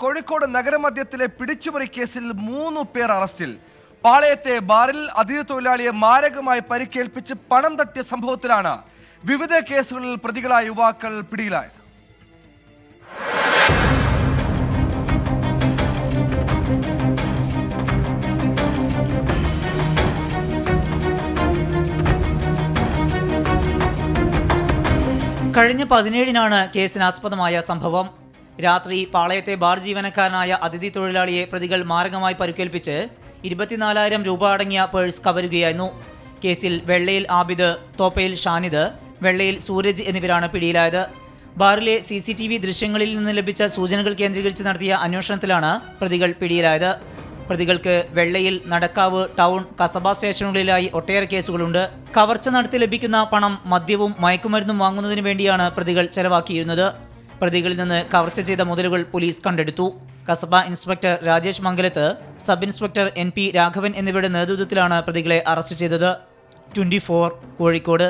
കോഴിക്കോട് നഗരമധ്യത്തിലെ പിടിച്ചുപറി കേസിൽ 3 പേർ അറസ്റ്റിൽ. പാളയത്തെ ബാറിൽ അതിഥി തൊഴിലാളിയെ മാരകമായി പരിക്കേൽപ്പിച്ച് പണം തട്ടിയ സംഭവത്തിലാണ് വിവിധ കേസുകളിൽ പ്രതികളായ യുവാക്കൾ പിടിയിലായത്. കഴിഞ്ഞ 17-നാണ് കേസിനാസ്പദമായ സംഭവം. രാത്രി പാളയത്തെ ബാർ ജീവനക്കാരനായ അതിഥി തൊഴിലാളിയെ പ്രതികൾ മാരകമായി പരിക്കേൽപ്പിച്ച് 24,000 രൂപ അടങ്ങിയ പേഴ്സ് കവരുകയായിരുന്നു. കേസിൽ വെള്ളയിൽ ആബിദ്, തോപ്പയിൽ ഷാനിദ്, വെള്ളയിൽ സൂരജ് എന്നിവരാണ് പിടിയിലായത്. ബാറിലെ CCTV ദൃശ്യങ്ങളിൽ നിന്ന് ലഭിച്ച സൂചനകൾ കേന്ദ്രീകരിച്ച് നടത്തിയ അന്വേഷണത്തിലാണ് പ്രതികൾ പിടിയിലായത്. പ്രതികൾക്ക് വെള്ളയിൽ, നടക്കാവ്, ടൗൺ, കസബ സ്റ്റേഷനുകളിലായി ഒട്ടേറെ കേസുകളുണ്ട്. കവർച്ച നടത്തി ലഭിക്കുന്ന പണം മദ്യവും മയക്കുമരുന്നും വാങ്ങുന്നതിന് വേണ്ടിയാണ് പ്രതികൾ ചെലവാക്കിയിരുന്നത്. പ്രതികളിൽ നിന്ന് കവർച്ച ചെയ്ത മുതലുകൾ പോലീസ് കണ്ടെടുത്തു. കസബ ഇൻസ്പെക്ടർ രാജേഷ് മംഗലത്ത്, സബ് ഇൻസ്പെക്ടർ NP രാഘവൻ എന്നിവരുടെ നേതൃത്വത്തിലാണ് പ്രതികളെ അറസ്റ്റ് ചെയ്തത്. 24 കോഴിക്കോട്.